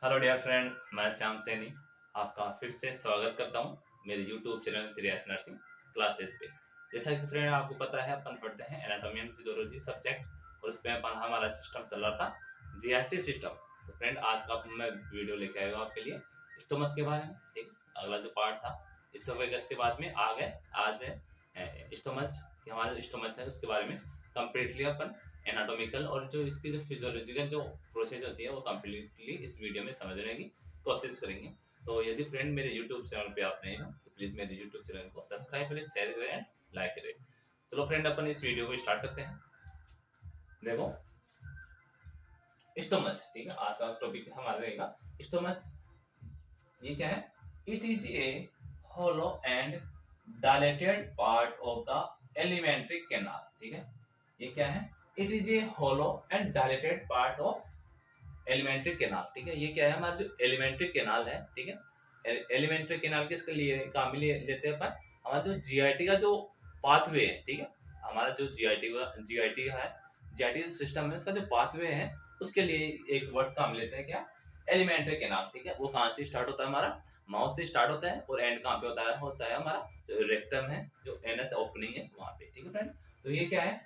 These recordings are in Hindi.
हेलो डियर फ्रेंड्स, मैं श्याम सैनी आपका फिर से स्वागत करता हूं मेरे यूट्यूब चैनल त्रियास नर्सिंग क्लासेस पे। जैसा कि फ्रेंड आपको पता है, अपन पढ़ते हैं एनाटॉमी एंड फिजियोलॉजी सब्जेक्ट और उसमें अपन हमारा सिस्टम चल रहा था जीआरटी सिस्टम। तो फ्रेंड आज का मैं वीडियो लेके आया हूँ आपके लिए स्टोमस के बारे में। ठीक, अगला जो पार्ट था इसोफेगस के बाद में आ गए, आज है स्टोमच कि हमारा स्टोमच है उसके बारे में कंप्लीटली अपन एनाटॉमिकल और जो इसकी जो फिजियोलॉजिकल जो प्रोसेस होती है वो कंप्लीटली इस वीडियो में समझने की कोशिश करेंगे। तो यदि फ्रेंड मेरे यूट्यूब चैनल पे आप नए हो तो प्लीज मेरे यूट्यूब चैनल को सब्सक्राइब करें, शेयर करें एंड लाइक करें। चलो फ्रेंड, अपन इस वीडियो को स्टार्ट करते हैं। देखो, स्टोमच, ठीक है, आज का टॉपिक हमारा रहेगा स्टोमच। ये क्या है? It is a hollow and dilated part of the alimentary canal. ठीक है, ये क्या है? It is a hollow and dilated part of alimentary canal. ठीक है, ये क्या है? हमारा जो एलिमेंट्री कैनाल है, ठीक है, एलिमेंट्री कैनाल किसके लिए काम में लेते हैं अपन? हमारा जो जीआईटी का जो पाथवे है, ठीक है, हमारा जो जीआईटी है, जीआईटी सिस्टम है, उसका जो पाथवे है उसके लिए एक वर्ड काम लेते हैं, क्या? Elementary canal. ठीक है, वो कहाँ से स्टार्ट होता है? हमारा माउथ से स्टार्ट होता है और एंड कहाँ पे होता है हमारा जो रेक्टम है, जो एनएस ओपनिंग है वहां पे। ठीक है फ्रेंड, तो ये क्या है?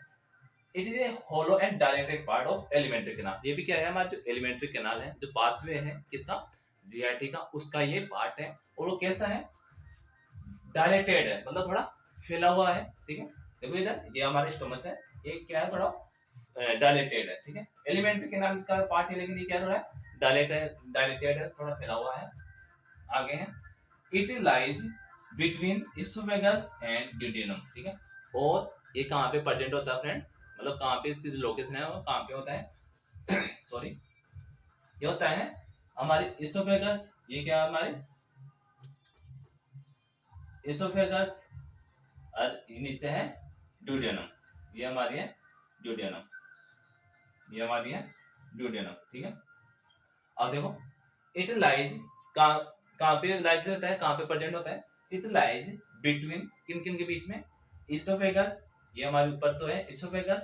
It is a hollow and dilated part of alimentary canal. ये भी क्या है? हमारा जो एलिमेंट्री कैनाल है, जो पाथवे है किसका? जीआईटी का, उसका ये पार्ट है। और वो कैसा है? डायलेटेड है, मतलब थोड़ा फैला हुआ है। ठीक है, देखो इधर ये हमारे स्टोमच है, ये क्या है? थोड़ा डायलेटेड है। ठीक है, एलिमेंट्री कैनाल का पार्ट है, लेकिन ये क्या है? थोड़ा डायलेटेड है, थोड़ा फैला हुआ है। आगे है, it lies between oesophagus and duodenum. ठीक है, और ये कहाँ पे प्रेजेंट होता है फ्रेंड? मतलब कहाँ पे इसकी जो लोकेशन है वो कहाँ पे होता है? सॉरी, ये होता है हमारे इसोफेगस। ये क्या है? हमारे इसोफेगस। और ये नीचे है ड्यूडेनम। ये हमारी है ड्यूडेनम, ये हमारी है ड्यूडेनम। ठीक है, अब देखो, इट लाइज कहाँ पे लाइज होता है, कहाँ पे प्रेजेंट होता है? इट लाइज बिटवीन, किन किन के बीच में? इसोफेगस, ये हमारे ऊपर तो है इसोफेगस,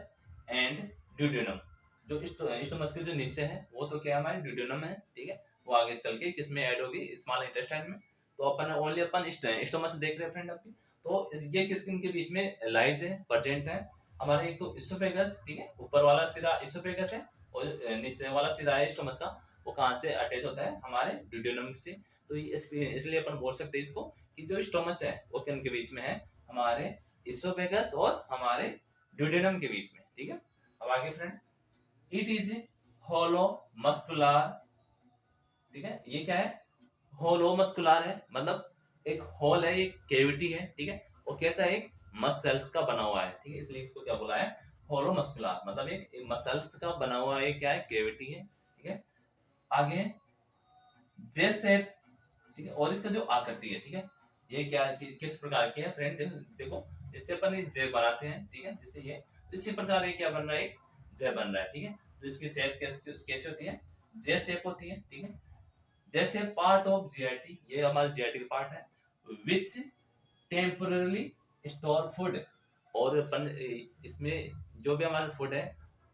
एंड ड्यूडेनम। जो स्टोमच के जो नीचे है वो तो क्या है? हमारे ड्यूडेनम है। ठीक है, वो आगे चल के किस में ऐड होगी? स्मॉल इंटेस्टाइन में। तो अपन ओनली अपन स्टोमच देख रहे हैं फ्रेंड अभी। तो ये किस किन के बीच में लाइज है, प्रेजेंट है? हमारे एक तो इसोफेगस, ठीक है, ऊपर वाला सिरा इसोफेगस है, और नीचे वाला सिरा है स्टोमच का, वो कहाँ से अटैच होता है? हमारे ड्यूडेनम से। तो इसलिए अपन बोल सकते हैं इसको कि जो स्टोमच है वो किन के बीच में है? हमारे इसोफेगस और हमारे ड्यूडेनम के बीच में। ठीक है, अब आगे friend, it is hollow muscular. ठीक है, ये क्या है? होलो मस्कुलर है, मतलब एक होल है, एक कैविटी है। ठीक है, और कैसा है? एक मसल्स का बना हुआ है। ठीक है, इसलिए इसको क्या बोला है? होलो मस्कुलर, मतलब एक मसल्स का बना हुआ है, क्या है? कैविटी है। ठीक है, आगे जे शेप। ठीक है, और इसका जो आकृति है, ठीक है, ये क्या किस प्रकार की है फ्रेंड? देखो, जैसे अपन ये जे बनाते हैं, ठीक है, जैसे ये, तो इसी प्रकार ये क्या बन रहा है? एक जे बन रहा है। ठीक है, तो इसकी शेप कैसे होती है? जे शेप होती है। ठीक है, जैसे पार्ट ऑफ जीआईटी, ये हमारा जीआईटी का पार्ट है, विच टेम्पररी स्टोर फूड। और अपन इसमें जो भी हमारा फूड है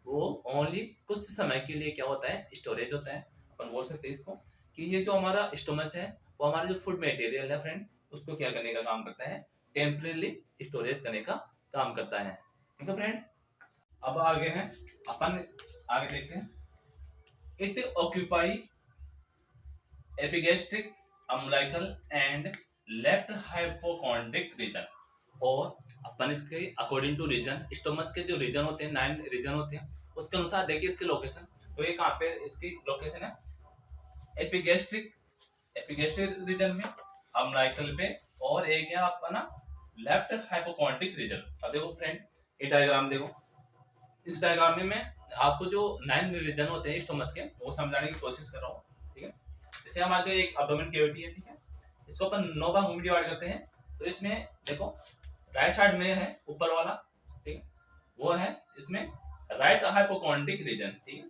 वो ओनली कुछ समय के लिए क्या होता है? स्टोरेज होता है। अपन बोल सकते हैं इसको कि ये जो हमारा स्टोमच है वो हमारा जो फूड मटेरियल है फ्रेंड, उसको क्या करने का काम करता है? टेम्पररी स्टोरेज करने का काम करता है। ठीक है फ्रेंड, अब आगे है, अपन आगे देखते हैं। It occupy epigastric, umbilical and left hypochondriac region. और अपन इसके अकॉर्डिंग टू रीजन, स्टोमच के जो रीजन होते हैं, 9 रीजन होते हैं, उसके अनुसार देखिए इसकी लोकेशन। तो ये कहाँ पे इसकी लोकेशन है? एपिगेस्ट्रिक, एपिगेस्ट्रिक रीजन में, अम्बिलिकल पे, और एक है आपका ना लेफ्ट हाइपोकॉन्ड्रिक रीजन। अब देखो फ्रेंड, ये डायग्राम देखो, इस डायग्राम में मैं आपको जो 9 रीजन होते हैं स्टोमच के वो समझाने की कोशिश कर रहा हूँ। ठीक है, जैसे हमारे जो एक एब्डोमेन कैविटी है, ठीक है, इसको अपन 9 भागों में डिवाइड करते हैं। तो इसमें देखो, राइट साइड में है ऊपर वाला, ठीक है, वो है इसमें राइट हाइपोकॉन्ड्रिक रीजन। ठीक है,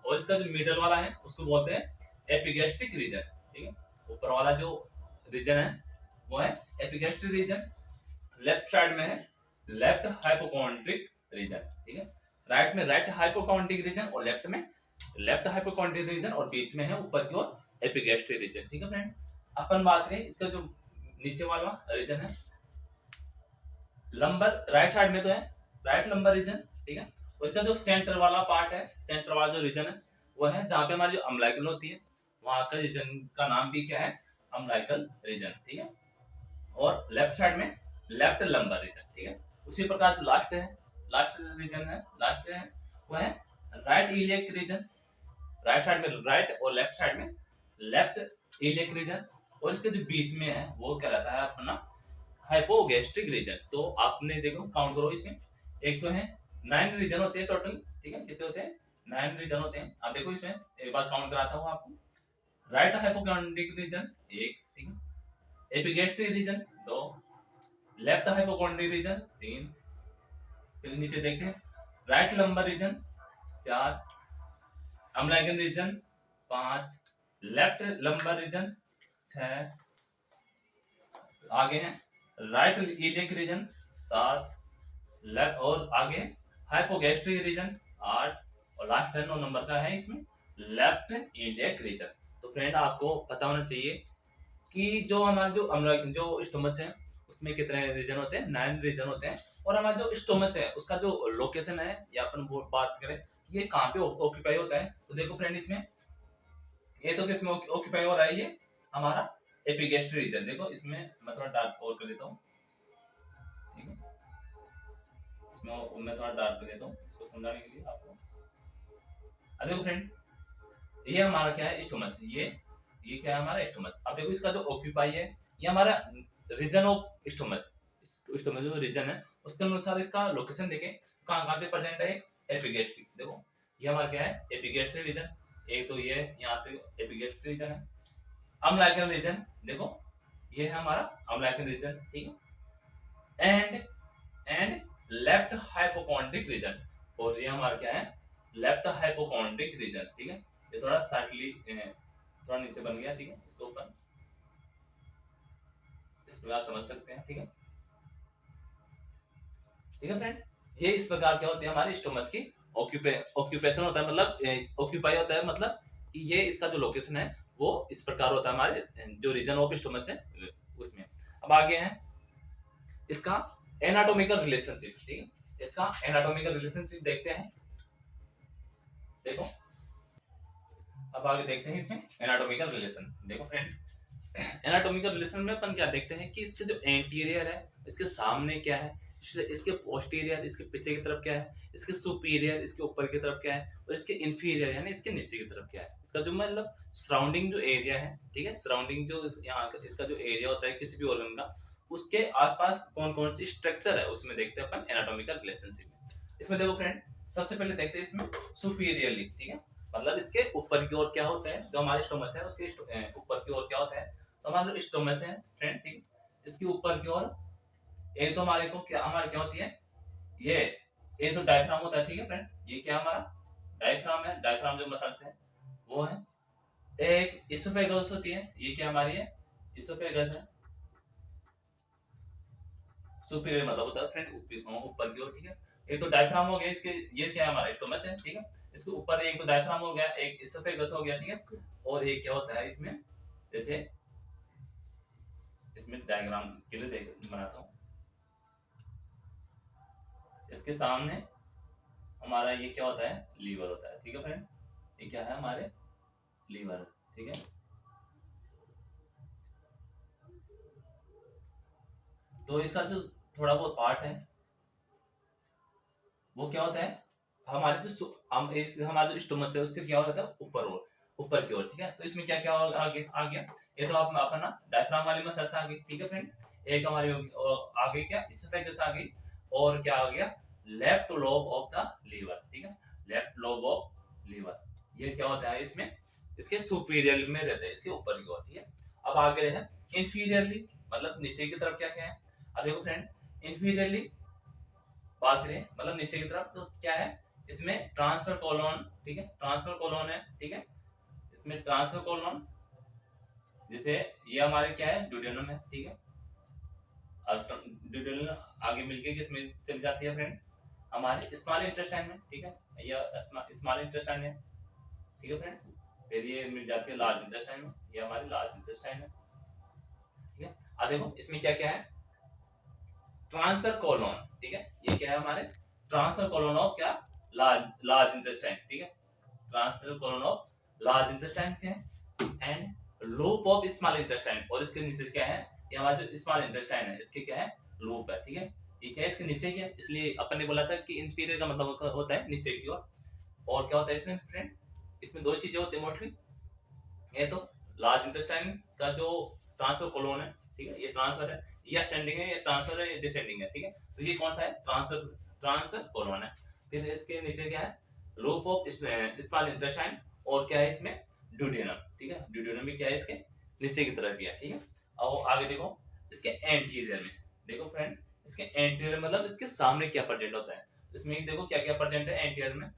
और इसका जो मिडल वाला है उसको बोलते हैं एपिगेस्ट्रिक रीजन। ठीक है, ऊपर वाला जो रीजन है वो है एपिगेस्ट्रिक रीजन, लेफ्ट साइड में है लेफ्ट हाइपोकॉन्ड्रिक रीजन। ठीक है, राइट में राइट हाइपोकॉन्ड्रिक रीजन और लेफ्ट में लेफ्ट हाइपोकॉन्ड्रियल रीजन और बीच में है ऊपर की ओर एपिगैस्ट्रिक रीजन। ठीक है फ्रेंड, अपन बात करें इसका जो नीचे वाला रीजन है लंबर, राइट साइड में तो है राइट लंबर रीजन। ठीक है, उसका जो सेंटर वाला पार्ट है, सेंटर वाला जो रीजन है वो है जहाँ पे हमारी जो अम्लाइकल होती है, वहां का रीजन का नाम भी क्या है, अम्लाइकल रीजन। ठीक है, और लेफ्ट साइड में लेफ्ट लंबर रीजन। ठीक है, उसी प्रकार जो लास्ट है, लास्ट रीजन है, लास्ट है वो है right iliac region. Right side में राइट और लेफ्ट साइड में लेफ्ट इलियक रीजन, और इसके जो बीच में है वो क्या रहता है अपना हाइपोगैस्ट्रिक रीजन। तो आपने देखो काउंट करो, इसमें एक तो है 9 रीजन होते हैं टोटल। ठीक है, कितने होते हैं, 9 रीजन होते हैं। आप देखो इसमें एक बार काउंट कराता हूँ आपको। राइट हाइपोकॉन्ड्रिक रीजन 1, ठीक है, epigastric region 2, left hypochondriac region 3, फिर नीचे देखते हैं right lumbar region 4, umbilical region 5, left lumbar region 6, आगे है राइट इलियक रीजन 7, लेफ्ट और आगे हाइपोगैस्ट्रिक रीजन 8, और लास्ट 9 नंबर का है इसमें लेफ्ट इलियक रीजन। तो फ्रेंड आपको पता होना चाहिए कि जो हमारा जो स्टोमच है उसमें कितने रीजन होते हैं, 9 रीजन होते हैं। और हमारा जो स्टोमच है उसका जो लोकेशन है या अपन बात करें ये कहाँ पे ऑक्यूपाई होता है, तो देखो फ्रेंड इसमें ये तो किसमें ऑक्यूपाई हो रहा है, ये हमारा एपिगैस्ट्रिक रीजन। देखो इसमें मैं थोड़ा डार्क और कर देता हूँ, ठीक है, इसमें मैं थोड़ा डार्क कर देता हूँ इसको समझाने के लिए आपको। अब देखो फ्रेंड ये हमारा क्या है, स्टोमच, ये क्या है हमारा स्टोमच। अब देखो इसका जो ऑक्यूपाई है ये हमारा रीजन ऑफ स्टोमच, स्टोमच जो रीजन है उसके अनुसार इसका लोकेशन देखें कहाँ कहाँ पे प्रेजेंट है। एपिगैस्ट्रिक, देखो ये हमारा क्या है, एपिगैस्ट्रिक रीजन, एक तो ये यहाँ पे एपिगैस्ट्रिक रीजन है। अम्लाइकल रीजन देखो ये है हमारा अम्लाइकल रीजन, ठीक है, एंड लेफ्ट हाइपोकॉन्ड्रिक रीजन, और ये हमारा क्या है, लेफ्ट हाइपोकॉन्ड्रिक रीजन। ठीक है, ये थोड़ा साइडली थोड़ा नीचे बन गया, ठीक है, इसको ऊपर इस प्रकार समझ सकते हैं। ठीक है, ठीक है फ्रेंड, ये इस प्रकार क्या होती है हमारी स्टोमच की ऑक्यूपेशन होता है, मतलब ऑक्यूपाई होता है, मतलब कि ये इसका जो लोकेशन है वो इस प्रकार होता है हमारे जो रीजन ऑफ स्टोमच है उसमें। अब आगे है इसका एनाटॉमिकल रिलेशनशिप। ठीक है, इसका एनाटॉमिकल रिलेशनशिप देखते हैं, देखो अब आगे देखते हैं इसमें एनाटॉमिकल रिलेशन। देखो फ्रेंड एनाटॉमिकल रिलेशन में अपन क्या देखते हैं कि इसके जो एंटीरियर है इसके सामने क्या है, इसके पोस्टीरियर इसके पीछे की तरफ क्या है, इसके सुपीरियर इसके ऊपर की तरफ क्या है, और इसके इंफीरियर यानी इसके नीचे की तरफ क्या है। इसका जो मतलब सराउंडिंग जो एरिया है, ठीक है, सराउंडिंग जो यहाँ इसका जो एरिया होता है किसी भी ऑर्गन का उसके आसपास कौन कौन सी स्ट्रक्चर है उसमें देखते हैं अपन एनाटॉमिकल रिलेशनशिप। इसमें देखो फ्रेंड सबसे पहले देखते हैं इसमें सुपीरियरली, ठीक है, मतलब इसके ऊपर की ओर क्या होता है, जो हमारे स्टोमच है उसके ऊपर की ओर क्या होता है, तो हमारा जो स्टोमच है फ्रेंड, ठीक, इसके ऊपर की ओर एक तो हमारे को क्या हमारे क्या होती है, ये एक तो डायफ्राम होता है। ठीक है फ्रेंड, ये क्या हमारा डायफ्राम है, डायफ्राम जो मसल्स है वो है। एक इसोफेगस होती है, ये क्या हमारी है, इसोफेगस है, सुपीरियर मतलब होता है फ्रेंड ऊपर की ओर। ठीक है, एक तो डायफ्राम हो गया, इसके ये क्या है हमारा स्टोमच है, ठीक है, इसके ऊपर एक तो डायफ्राम हो गया, एक इसोफेगस हो गया, ठीक है, और एक क्या होता है इसमें, जैसे इसमें डायग्राम के लिए बनाता हूँ, इसके सामने हमारा ये क्या होता है, लीवर होता है। ठीक है फ्रेंड, ये क्या है हमारे लीवर, ठीक है, तो इसका जो थोड़ा बहुत पार्ट है वो क्या होता है, हमारे जो हमारा जो स्टोमच है उसके क्या होता है ऊपर की ओर। ठीक है, तो इसमें क्या क्या आगे आ गया, ये तो आप अपना डायफ्राम वाली मसल्स आ गई, ठीक है फ्रेंड, एक हमारी आगे क्या इसोफेगस आ गई, और क्या आ गया left lobe of the liver. ठीक है, लेफ्ट लोब ऑफ लीवर, ये क्या होता है इसमें, इसके सुपीरियर में रहते हैं, इसके ऊपर की ओर। ठीक है, अब आगे है इंफीरियरली, मतलब नीचे की तरफ क्या क्या है। अब देखो फ्रेंड इंफीरियरली बात करें मतलब नीचे की तरफ, तो क्या है इसमें ट्रांसफर कोलोन, ठीक है, ट्रांसफर कोलोन है, ठीक है, इसमें ट्रांसफर कोलोन, जैसे ये हमारे क्या है ड्यूडेनम है, ठीक है, अब ड्यूडेनम आगे मिलके किसमें चली जाती है फ्रेंड, हमारे स्मॉल इंटेस्टाइन में। ठीक है, ये स्मॉल इंटेस्टाइन है, ठीक है फ्रेंड। फिर ये मिल जाती है लार्ज इंटेस्टाइन में, ये हमारी लार्ज इंटेस्टाइन है, ठीक है। अब देखो इसमें क्या क्या है, ट्रांसफर कोलोन, ठीक है, ये क्या है हमारे ट्रांसफर कोलोन ऑफ क्या, लार्ज लार्ज इंटेस्टाइन, ठीक है, transverse colon of large intestine क्या है, and loop of small intestine, और इसके नीचे क्या है, ये हमारा जो स्मॉल इंटेस्टाइन है इसके क्या है, लूप है, ठीक है। ये क्या है, इसके नीचे क्या है, इसलिए अपन ने बोला था कि इंफीरियर का मतलब होता है नीचे की ओर। और क्या होता है इसमें फ्रेंड, इसमें दो चीजें होती है मोस्टली, ये तो लार्ज इंटेस्टाइन का जो ट्रांसफर कोलोन है, ठीक है, ये ट्रांसफर है, ये असेंडिंग है, ये ट्रांसफर है, ये डिसेंडिंग है, ठीक है। तो ये कौन सा है, ट्रांसफर ट्रांसफर कोलोन है। फिर इसके नीचे क्या है, लूप ऑफ स्मॉल इंटेस्टाइन, और क्या है इसमें ड्यूडेनम, ठीक है, ड्यूडेनम भी क्या है इसके नीचे की तरफ गया, ठीक है। और आगे देखो इसके एंटीरियर में, देखो फ्रेंड इसके एंटीरियर मतलब इसके सामने क्या प्रेजेंट होता है, इसमें देखो क्या क्या प्रेजेंट है एंटीरियर में।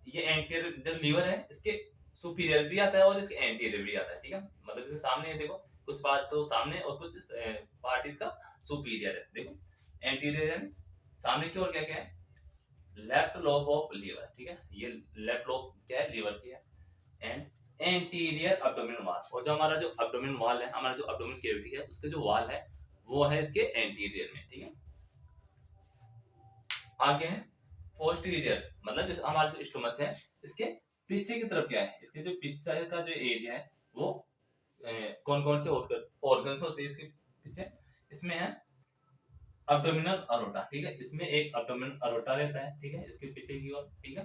ये एंटीरियर जो लीवर है इसके सुपीरियर भी आता है और इसके एंटीरियर भी आता है, ठीक है। मतलब इसके सामने देखो कुछ पार्ट तो सामने और कुछ पार्ट इसका सुपीरियर है, देखो एंटीरियर है, सामने की ओर क्या क्या है, लेफ्ट लोब ऑफ लीवर, ठीक है, ये लेफ्ट लोब क्या है, लीवर की है, एंड एंटीरियर एब्डोमिनल वॉल, और जो हमारा जो एब्डोमिनल वॉल है, हमारा जो एब्डोमिनल कैविटी है उसके जो वॉल है वो है इसके एंटीरियर में, ठीक है। आगे है पोस्टीरियर, मतलब इस हमारा जो स्टोमच है इसके पीछे की तरफ क्या है, इसके जो पीछे का जो एरिया है वो कौन कौन से ऑर्गन्स होते हैं इसके पीछे, इसमें है एब्डोमिनल अरोटा, ठीक है, इसमें एक एब्डोमिनल अरोटा रहता है, ठीक है, इसके पीछे की ओर, ठीक है,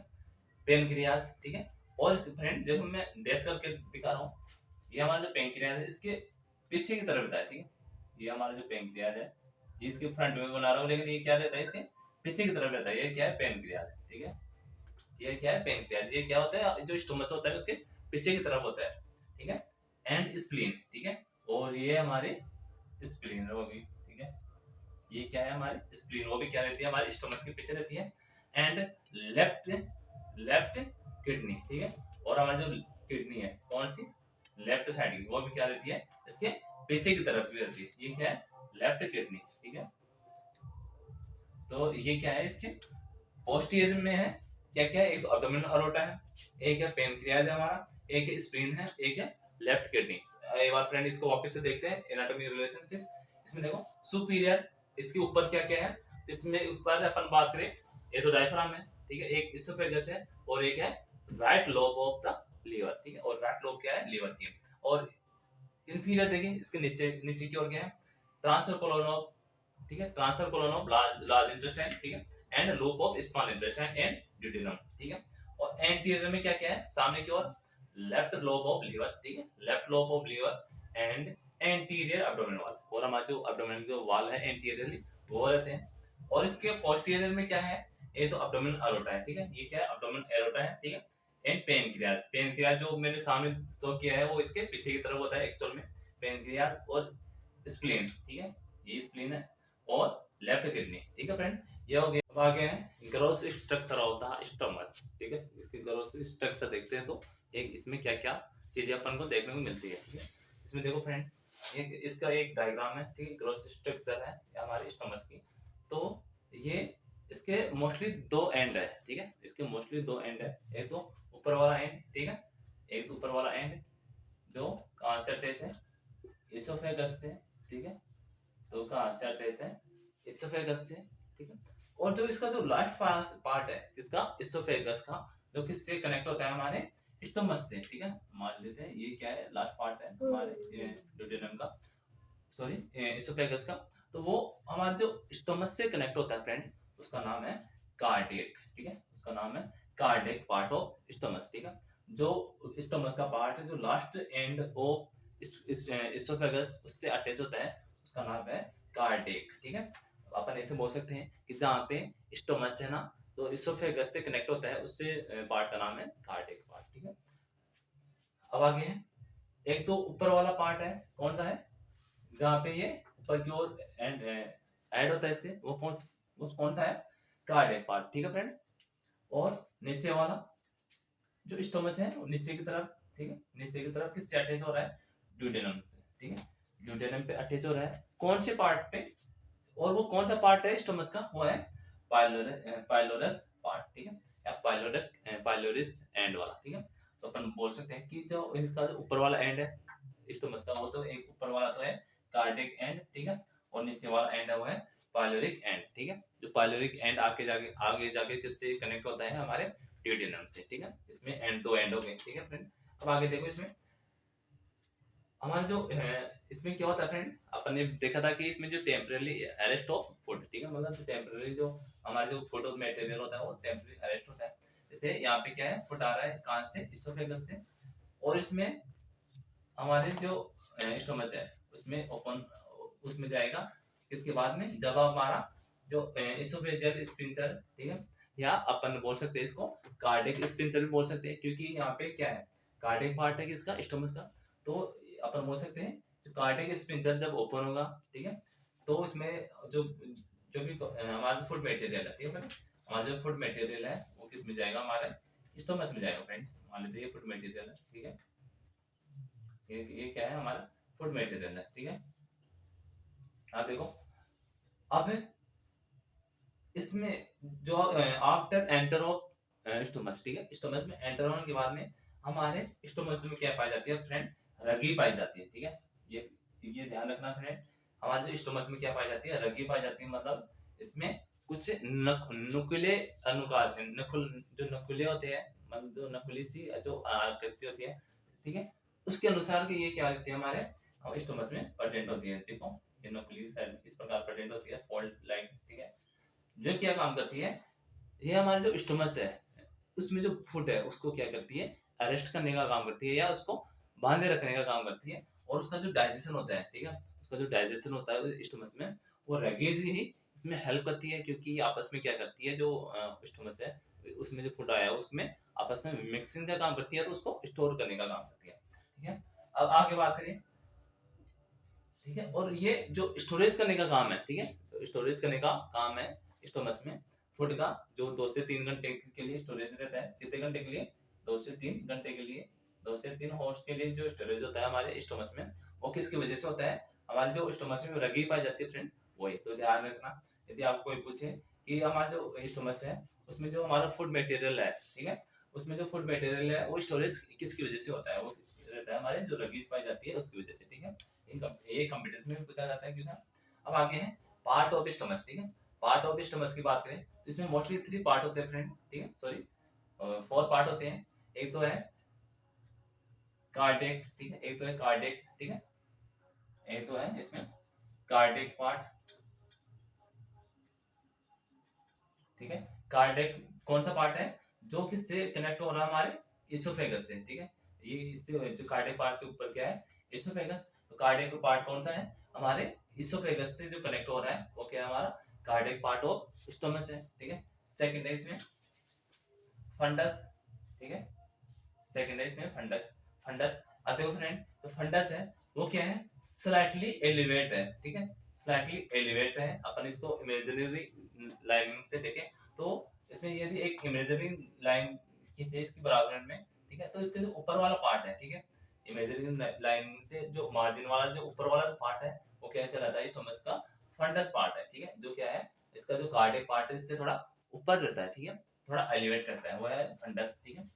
पेनक्रियाज, ठीक है। और फ्रेंड देखो मैं डैश करके दिखा रहा हूँ, ये हमारा जो पेनक्रियाज है इसके पीछे की तरफ रहता है, ठीक है, ये हमारा जो पेनक्रियाज है ये इसके फ्रंट में बना रहा हूँ, लेकिन ये क्या रहता है इसके पीछे की तरफ रहता है, ये क्या है पेनक्रियाज, ठीक है, ये क्या है पेनक्रियाज, ये क्या होता है जो स्टोमच होता है उसके पीछे की तरफ होता है, ठीक है, एंड स्प्लीन, ठीक है, और ये हमारे स्प्लीन होगी, ठीक है, ये क्या है हमारी स्प्लीन, वो भी क्या रहती है हमारे स्टोमच के पीछे रहती है, एंड लेफ्ट लेफ्ट किडनी, ठीक है, और हमारी जो किडनी है कौन सी, लेफ्ट साइड की, वो भी क्या रहती है इसके पीछे की तरफ भी रहती है, ये क्या है लेफ्ट किडनी, ठीक है। तो ये क्या है इसके पोस्टीरियर में है क्या क्या है, एक तो एब्डोमिनल अरोटा है, एक है पेनक्रियाज है हमारा, एक है स्प्लीन है, एक है लेफ्ट किडनी। एक बार फ्रेंड इसको वापस से देखते हैं एनाटॉमी रिलेशनशिप, इसमें देखो सुपीरियर इसके ऊपर क्या क्या है, इसमें ऊपर अपन बात करें ये तो डायफ्राम है, ठीक है, एक इसोफेगस है और एक है right lobe of the liver, ठीक है, और राइट लोब क्या है लीवर की, और इंफीरियर देखिए इसके नीचे नीचे की ओर क्या है, ट्रांसफर कोलोन ऑफ, ठीक है, transverse colon of large intestine, ठीक है, and loop of small intestine and duodenum, ठीक है। और एंटीरियर में क्या क्या है, सामने की ओर लेफ्ट लोब ऑफ लीवर, ठीक है, left lobe of liver and anterior abdominal wall, और हमारा जो एब्डोमिनल जो वॉल है एंटीरियरली वो रहते हैं। और इसके पोस्टीरियर में क्या है, ये तो एब्डोमिनल अरोटा है, ठीक है, ये क्या है एब्डोमिनल एरोटा है, ठीक है, एंड पेनक्रियाज, पेनक्रियाज जो मैंने सामने शो किया है वो इसके पीछे की तरफ होता है एक्चुअल में पेनक्रियाज, और स्प्लीन, ठीक है, ये स्प्लीन है, और लेफ्ट किडनी, ठीक है फ्रेंड, ये हो गया। अब आगे है gross structure of the stomach, ठीक है, इसके ग्रोस स्ट्रक्चर देखते हैं तो एक इसमें क्या क्या चीजें अपन को देखने को मिलती है, ठीक है। इसमें देखो फ्रेंड एक इसका एक डायग्राम है, ठीक है, ग्रोस स्ट्रक्चर है हमारे स्टमक की, तो ये इसके मोस्टली दो एंड है, ठीक है, इसके मोस्टली दो एंड है, एक तो ऊपर वाला एंड, ठीक है, एक ऊपर वाला एंड जो कहां से अटैच है, इसोफेगस से, ठीक है, तो कहां से अटैच है, इसोफेगस से, ठीक है। और जो इसका जो लास्ट पार्ट है इसका इसोफेगस का, जो किससे कनेक्ट होता है हमारे स्टमक से, ठीक है, मान लेते हैं ये क्या है लास्ट पार्ट है हमारे ड्यूडेनम का, सॉरी इसोफेगस का, तो वो हमारा जो स्टमक से कनेक्ट होता है फ्रेंड उसका नाम है कार्डियक, ठीक है, उसका नाम है कार्डियक पार्ट ऑफ स्टमक, ठीक है। जो स्टमक का पार्ट है जो लास्ट एंड ऑफ इसोफेगस उससे अटैच होता है उसका नाम है कार्डियक, ठीक है। अपन ऐसे बोल सकते हैं कि जहाँ पे स्टोमच है ना तो इसोफेगस से कनेक्ट होता है उससे पार्ट का नाम है कार्डियक पार्ट, ठीक है। अब आगे है एक तो ऊपर वाला पार्ट है कौन सा है, जहाँ पे ये ऊपर की ओर ऐड होता है इससे, वो कौन सा है कार्डियक पार्ट, ठीक है फ्रेंड। और नीचे वाला जो स्टोमच है वो नीचे की तरफ, ठीक है, नीचे की तरफ किससे अटैच हो रहा है, ड्यूडेनम, ठीक है, ड्यूडेनम पे अटैच हो रहा है, कौन से पार्ट पे, और वो कौन सा पार्ट है स्टोमच का, वो है पाइलोरस पार्ट, ठीक है, या पाइलोरिस एंड वाला, ठीक है। तो अपन बोल सकते हैं कि जो इसका जो ऊपर वाला एंड है स्टोमस का, वो तो एक ऊपर वाला तो है कार्डिक एंड, ठीक है, और नीचे वाला एंड है वो है पाइलोरिक एंड, ठीक है। जो पाइलोरिक एंड आगे जाके किससे कनेक्ट होता है, हमारे ड्यूडेनम से, ठीक है। इसमें एंड दो एंड हो गए, ठीक है फ्रेंड। अब आगे देखो, इसमें हमारा जो इसमें क्या होता है फ्रेंड, अपन ने देखा था कि इसमें जो टेम्परेरी अरेस्ट ऑफ फूड, ठीक है, मतलब जो टेम्परेरी जो हमारे जो फूड मटेरियल होता है वो टेम्परेरी अरेस्ट होता है। जैसे यहाँ पे क्या है, फूड आ रहा है कहाँ से, इसोफेगस से, और इसमें हमारे जो स्टोमच है उसमें ओपन, उसमें जाएगा किसके बाद में, जब हमारा जो इसोफेजियल स्पिंचर, ठीक है, या अपन बोल सकते हैं इसको कार्डिक स्पिंचर भी बोल सकते हैं, क्योंकि यहाँ पे क्या है, कार्डिक पार्ट है किसका, स्टोमच का। तो अपन बोल सकते हैं जो कार्डिक स्पिंचर जब ओपन होगा, ठीक है, तो इसमें जो जो भी हमारा फूड मटेरियल है, ठीक है, हमारा जो फूड मटेरियल है वो किस में जाएगा, हमारे स्टोमच में जाएगा फ्रेंड। मान लीजिए ये फूड मटेरियल है, ठीक है, ये क्या है, हमारा फूड मटेरियल है, ठीक है। आप देखो, अब इसमें जो आफ्टर एंटर ऑफ स्टोमच, ठीक है, स्टोमच में एंटर होने के बाद में हमारे स्टोमच में क्या पाई जाती है फ्रेंड, रगी पाई जाती है, ठीक है। ये ध्यान रखना फ्रेंड, हमारे जो स्टोमच में क्या पाई जाती है, रगी पाई जाती है, मतलब इसमें कुछ नुकीले अनुकार, जो नुकीले होते हैं, मतलब जो नकुली सी जो आकृति होती है, ठीक है, उसके अनुसार कि ये क्या होती है, हमारे स्टोमच में प्रेजेंट होती है। देखो ये नकुली इस प्रकार प्रेजेंट होती है, फोल्ड लाइक, ठीक है। जो क्या काम करती है, ये हमारे जो स्टोमच है उसमें जो फूड है उसको क्या करती है, अरेस्ट करने का काम करती है, या उसको बांधे रखने का काम करती है। और उसका जो डाइजेशन होता है, ठीक है, उसका जो डाइजेशन होता है स्टोमच में, वो रगेज ही इसमें हेल्प करती है, क्योंकि आपस में क्या करती है, जो स्टोमच है उसमें जो फूड आया है उसमें आपस में मिक्सिंग का काम करती है, और उसको स्टोर करने का काम करती है, ठीक है। अब आगे बात करें, ठीक है, और ये जो स्टोरेज करने का काम है, ठीक है, तो स्टोरेज करने का काम है स्टोमच में फूड का, जो 2 से 3 घंटे के लिए स्टोरेज रहता है। कितने घंटे के लिए, 2 से 3 घंटे के लिए, 2 से 3 हॉर्स के लिए जो स्टोरेज होता है हमारे स्टोमच में, वो किसकी वजह से होता है, हमारे जो स्टोमच में रगी पाई जाती है फ्रेंड, वही। तो ध्यान रखना, यदि आपको कोई पूछे कि हमारा जो स्टोमच है उसमें जो हमारा फूड मटेरियल है, ठीक है, उसमें जो फूड मटेरियल है वो स्टोरेज किसकी वजह से होता है, वो रहता है हमारे जो रगीज पाई जाती है उसकी वजह से, ठीक है। ये कंप्यूटर्स में भी पूछा जाता है क्वेश्चन। अब आगे है पार्ट ऑफ स्टमच, ठीक है। पार्ट ऑफ स्टमच की बात करें तो इसमें मोस्टली 3 पार्ट होते हैं फ्रेंड, ठीक है, सॉरी 4 पार्ट होते हैं। एक तो है कार्डियक, ठीक है, एक तो है कार्डियक, ठीक है, एक तो है इसमें कार्डियक पार्ट, ठीक है। कार्डियक कौन सा पार्ट है, जो किससे कनेक्ट हो रहा है, हमारे इसोफेगस से, ठीक है। ये इससे जो कार्डियक पार्ट से ऊपर क्या है, इसोफेगस। तो कार्डियक पार्ट कौन सा है, हमारे इसोफेगस से जो कनेक्ट हो रहा है वो क्या है, हमारा कार्डियक पार्ट ऑफ स्टोमच है, ठीक है। सेकंड है इसमें फंडस, ठीक है, सेकंड है इसमें फंडस। फंडस अब देखो फ्रेंड, तो फंडस है वो क्या है, स्लाइटली एलिवेट है, ठीक है, स्लाइटली एलिवेट है। अपन इसको इमेजिनरी लाइनिंग से देखें तो इसमें यदि एक इमेजिनरी लाइन किसी इसकी बराबर में, ठीक है, तो इसके जो ऊपर वाला पार्ट है, ठीक है, इमेजिनरी लाइनिंग से जो मार्जिन वाला जो ऊपर वाला जो पार्ट है वो क्या कहलाता है, स्टोमच का फंडस पार्ट है, ठीक है। जो क्या है, इसका जो कार्डियक पार्ट है इससे थोड़ा ऊपर रहता है, ठीक है, थोड़ा एलिवेट करता है, वो है फंडस, ठीक है।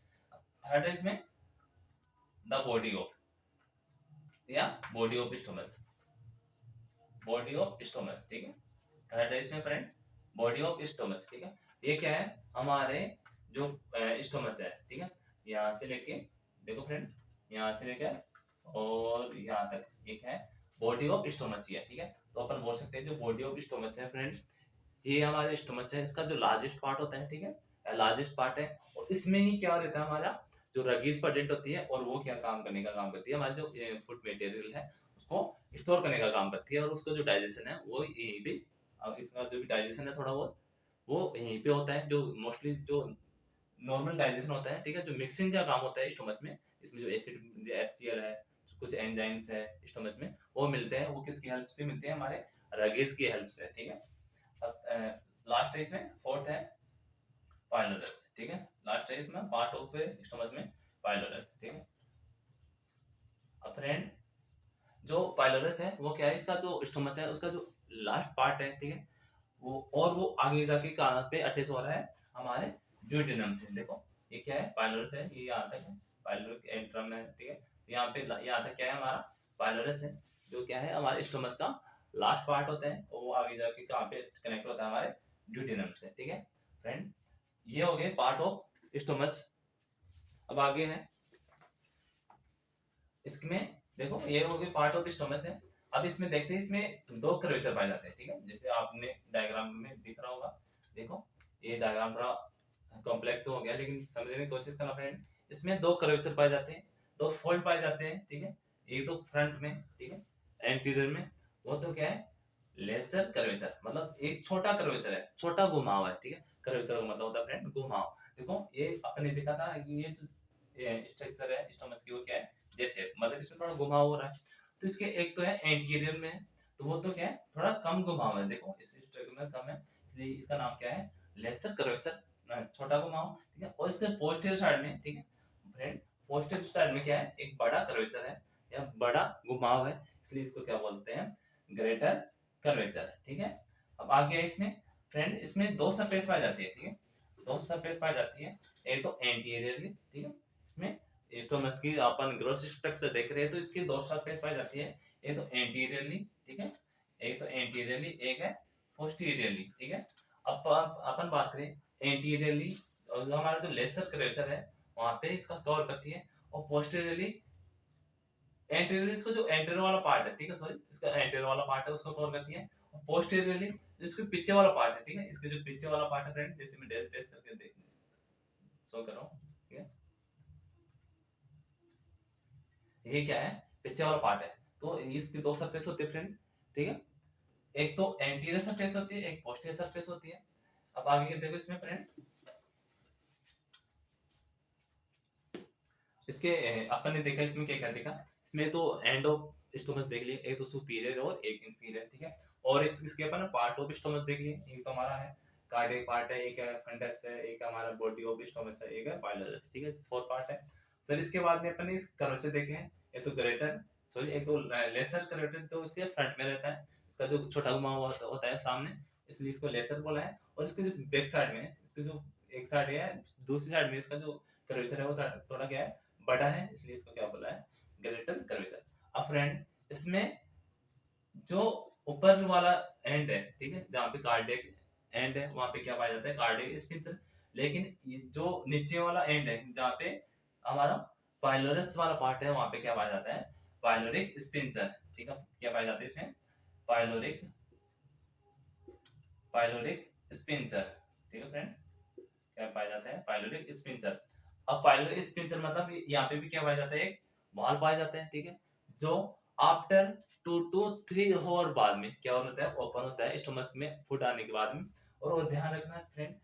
थर्ड है इसमें द बॉडी ऑफ, या body of stomach, body of stomach, ठीक है। थर्ड है इसमें फ्रेंड बॉडी ऑफ स्टोमच, ठीक है। ये क्या है, हमारे जो स्टोमच है, ठीक है, यहाँ से लेके देखो फ्रेंड, यहाँ से लेके और यहाँ तक ये क्या है, बॉडी ऑफ स्टोमच है, ठीक है। तो अपन बोल सकते हैं जो बॉडी ऑफ स्टोमच है फ्रेंड, ये हमारे स्टोमच है, इसका जो लार्जेस्ट पार्ट होता है, ठीक है, लार्जेस्ट पार्ट है। और इसमें ही क्या रहता है, हमारा जो रगीज प्रेजेंट होती है, और वो क्या काम करने का काम करती है, हमारा जो फूड मटेरियल है उसको स्टोर करने का काम करती है, और उसका जो डाइजेशन है वो यहीं पे, अब इसका जो भी डाइजेशन है थोड़ा बहुत वो यहीं पे होता है, जो मोस्टली जो नॉर्मल डाइजेशन होता है, ठीक है, जो मिक्सिंग का काम होता है स्टोमच में, इसमें जो एसिड एचसीएल है, कुछ एंजाइम्स है स्टोमच में, वो मिलते हैं, वो किसकी हेल्प से मिलते हैं, हमारे रगेज की हेल्प से, ठीक है। अब लास्ट है इसमें फोर्थ है पाइलोरस, ठीक है, लास्ट है इसमें पार्ट ऑफ स्टोमच में पाइलोरस, ठीक है। अब फ्रेंड जो पाइलोरस है वो क्या है, इसका जो स्टोमच है उसका जो लास्ट पार्ट है, ठीक है, वो आगे जाके कहाँ पे अटैच हो रहा है, हमारे ड्यूडेनम से। देखो ये क्या है, पाइलोरस है, ये यहाँ तक है पाइलोरिक एंट्रम है, ठीक है। यहाँ पे यहाँ तक क्या है हमारा पाइलोरस है, जो क्या है हमारे स्टोमस का लास्ट पार्ट होता है, और वो आगे जाके कहाँ पे कनेक्ट होता है हमारे ड्यूडेनम से, ठीक है फ्रेंड। ये हो गए पार्ट ऑफ स्टोमस। अब आगे है इसमें, देखो ये हो गए पार्ट ऑफ स्टोमस है। अब इसमें देखते हैं, इसमें दो कर्वेचर पाए जाते हैं, ठीक है, जैसे आपने डायग्राम में दिख रहा होगा। देखो ये डायग्राम थोड़ा कॉम्प्लेक्स हो गया, लेकिन समझने की कोशिश करना फ्रेंड। इसमें दो कर्वेचर पाए जाते हैं, दो फोल्ड पाए जाते हैं, ठीक है। एक तो फ्रंट में, ठीक है, एंटीरियर में, वो तो क्या है लेसर कर्वेचर, मतलब एक छोटा कर्वेचर है, छोटा घुमाव है, ठीक है। कर्वेचर का मतलब होता है फ्रेंड घुमाव। देखो ये अपने देखा था कि ये जो स्ट्रक्चर है स्टोमस की, वो क्या है जैसे, मतलब इसमें थोड़ा घुमाव हो रहा है। तो इसके एक तो है एंटीरियर में, तो वो तो क्या है थोड़ा कम घुमाव है, देखो इस स्ट्रक्चर में कम है, इसलिए इसका नाम क्या है लेसर कर्वेचर, छोटा घुमाव, ठीक है। और इसके पोस्टीरियर साइड में, ठीक है फ्रेंड, पोस्टीरियर साइड में क्या है एक बड़ा कर्वेचर है या बड़ा घुमाव है, इसलिए इसको क्या बोलते हैं ग्रेटर कर्वेचर, ठीक है। अब आगे इसमें फ्रेंड, इसमें दो सरफेस पाई जाती है, ठीक है, दो सरफेस पाई जाती है। एक तो एंटीरियरली, ठीक है, इसमें स्टोमस की अपन ग्रोथ स्ट्रक्चर देख रहे हैं, तो इसकी दो सरफेस पाई जाती है। एक तो एंटीरियरली, ठीक है, एक तो एंटीरियरली, एक है पोस्टीरियरली, ठीक है। अब अपन बात करें एंटीरियरली, जो हमारा जो लेसर कर्वेचर है वहां पे इसका कवर करती है, और पोस्टीरियरली एंटीरियरली इसको जो एंटीरियर वाला पार्ट है, ठीक है, सॉरी इसका एंटीरियर वाला पार्ट है उसको कवर करती है। और पोस्टीरियरली इसके पीछे वाला पार्ट है, ठीक है, इसके जो पीछे वाला पार्ट है फ्रेंड, जैसे मैं डैश डैश करके देख शो कर रहा हूँ, ठीक है, ये क्या है पीछे वाला पार्ट है। तो इसकी दो सरफेस होती है फ्रेंड, ठीक है, एक तो एंटीरियर सरफेस होती है, एक पोस्टीरियर सरफेस होती है। अब आगे देखो इसमें फ्रेंड, इसके अपन ने देखा इसमें क्या क्या देखा, इसमें तो एंड ऑफ स्टोमस देख लिए, एक तो सुपीरियर और एक इंफीरियर, ठीक है। और इसके अपन पार्ट ऑफ स्टोमस देख लिए, एक तो हमारा है कार्डियक पार्ट है, एक है फंडस है, एक हमारा बॉडी ऑफ स्टोमस है, एक है पाइलोरस, ठीक है, फोर पार्ट है। फिर इसके बाद में अपन ने इस कर्वेचर देखे हैं, एक तो ग्रेटर सॉरी एक तो लेसर कर्वेचर जो इसके फ्रंट में रहता है, इसका जो छोटा घुमा हुआ होता है सामने, इसलिए इसको लेसर बोला है। और इसके जो बैक साइड में इसके जो एक साइड है, दूसरी साइड में इसका जो कर्वेचर है वो थोड़ा क्या है बड़ा है, इसलिए इसको क्या बोला है ग्रेटर कर्वेचर। अब फ्रेंड इसमें जो ऊपर वाला एंड है, ठीक है, जहाँ पे कार्डियक एंड है वहां पे क्या पाया जाता है कार्डियक स्पिंसर। लेकिन ये जो नीचे वाला एंड है जहाँ पे हमारा पाइलोरस वाला पार्ट है, वहां पे क्या पाया जाता है पाइलोरिक स्पिंसर, ठीक है। क्या पाया जाता है इसमें पाइलोरिक पाइलोरिक स्पिंसर, ठीक है फ्रेंड, क्या पाया जाता है पाइलोरिक स्पिंसर। अब पाइलोरिक स्पिंसर मतलब यहाँ पे भी क्या पाया जाता है एक वाल पाया जाता है, ठीक है, जो आफ्टर 2 to 3 आवर बाद में क्या होता है ओपन होता है स्टोमस में फूड आने के बाद में। और वो ध्यान रखना फ्रेंड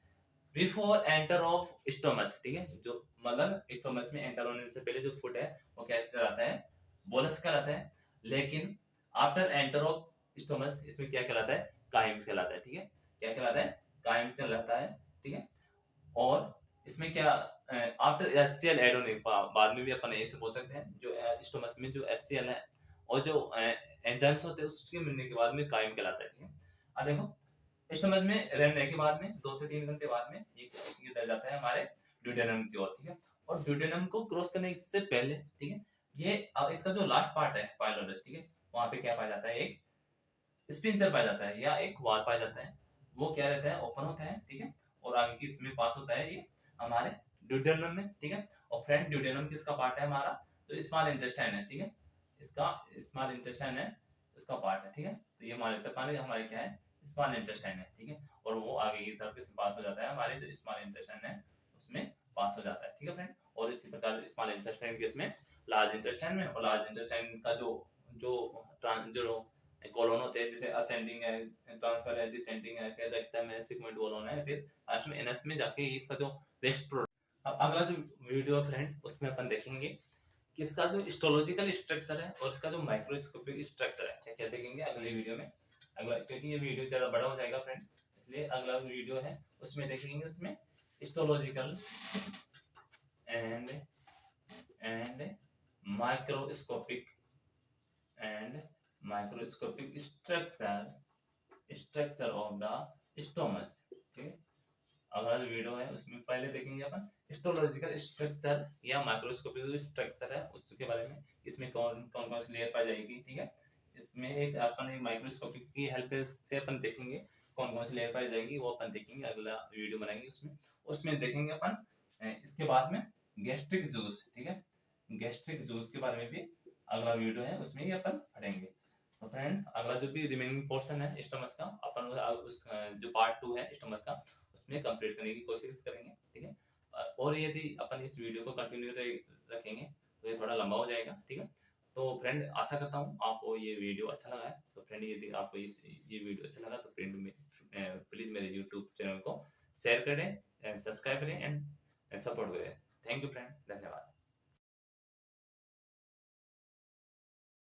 बिफोर एंटर ऑफ स्टोमस, ठीक है, जो मतलब स्टोमस में एंटर होने से पहले जो फूड है वो क्या कहलाता है बोलस कहलाता है। लेकिन आफ्टर एंटर ऑफ स्टोमस इसमें क्या कहलाता है काइम कहलाता है, ठीक है, क्या कहलाता है काइम कहलाता है, ठीक है। और इसमें क्या आफ्टर एचसीएल ऐड होने के बाद में भी अपन ऐसे बोल सकते हैं जो स्टोमस में जो एचसीएल है और जो एंजाइम्स होते हैं उसके मिलने के बाद में कायम कहलाता है, ठीक है। अब देखो स्टोमस में रहने के बाद में 2 से 3 घंटे बाद में ये दर जाता है हमारे ड्यूडेनम की ओर, ठीक है। और ड्यूडेनम को क्रॉस करने से पहले, ठीक है, ये इसका जो लास्ट पार्ट है पाइलोरस, ठीक है, वहां पे क्या पाया जाता है एक स्पिंसर पाया जाता है या एक वाल पाया जाता है। वो क्या रहता है ओपन होता है, ठीक है, और आगे की इसमें पास होता है ये हमारे ड्यूडेनम में, ठीक है। और फ्रेंड ड्यूडेनम किसका पार्ट है हमारा जो स्मॉल इंटेस्टाइन है, ठीक है, इसका स्मॉल इंटेस्टाइन है उसका पार्ट है, ठीक है। तो ये मान लेते हैं पानी हमारे क्या है स्मॉल इंटेस्टाइन है, ठीक है। और वो आगे की तरफ से पास हो जाता है हमारे जो स्मॉल इंटेस्टाइन है उसमें पास हो जाता है, ठीक है फ्रेंड। और इसी प्रकार स्मॉल इंटेस्टाइन के इसमें लार्ज इंटेस्टाइन में, और लार्ज इंटेस्टाइन का जो जो जो कॉलोन होते हैं जैसे असेंडिंग है ट्रांसफर है डिसेंडिंग है फिर रेक्टम है सिगमेंट कॉलोन है, फिर लास्ट में एनएस में जाके इसका जो वेस्ट प्रोडक्ट। अब अगला जो वीडियो फ्रेंड उसमें अपन देखेंगे कि इसका जो हिस्टोलॉजिकल स्ट्रक्चर है और इसका जो माइक्रोस्कोपिक स्ट्रक्चर है क्या क्या देखेंगे अगले वीडियो में। अगला क्योंकि ये वीडियो ज़्यादा बड़ा हो जाएगा फ्रेंड, इसलिए अगला वीडियो है उसमें देखेंगे उसमें histological and microscopic and microscopic structure of the stomach, ठीक है। अगला जो वीडियो है उसमें पहले देखेंगे अपन हिस्टोलॉजिकल स्ट्रक्चर या माइक्रोस्कोपिक स्ट्रक्चर है उसके बारे में, इसमें कौन कौन कौन सी लेयर पाई जाएगी, ठीक है। इसमें एक अपन एक माइक्रोस्कोपिक की हेल्प से अपन देखेंगे कौन कौन सी लेयर पाई जाएगी, वो अपन देखेंगे, अगला वीडियो बनाएंगे उसमें। उसमें देखेंगे अपन इसके बाद में गैस्ट्रिक जूस, ठीक है, गैस्ट्रिक जूस के बारे में भी अगला वीडियो है उसमें ही अपन पढ़ेंगे। तो फ्रेंड अगला जो भी रिमेनिंग पोर्शन है स्टमक का अपन उस जो पार्ट 2 है स्टमक का उसमें कंप्लीट करने की कोशिश करेंगे, ठीक है। और यदि अपन इस वीडियो को कंटिन्यू रखेंगे तो ये थोड़ा लंबा हो जाएगा, ठीक है। तो फ्रेंड आशा करता हूँ आपको ये वीडियो अच्छा लगा है। तो फ्रेंड यदि आपको ये वीडियो अच्छा लगा तो फ्रेंड में प्लीज मेरे यूट्यूब चैनल को शेयर करें, सब्सक्राइब करें एंड सपोर्ट करें। थैंक यू फ्रेंड, धन्यवाद।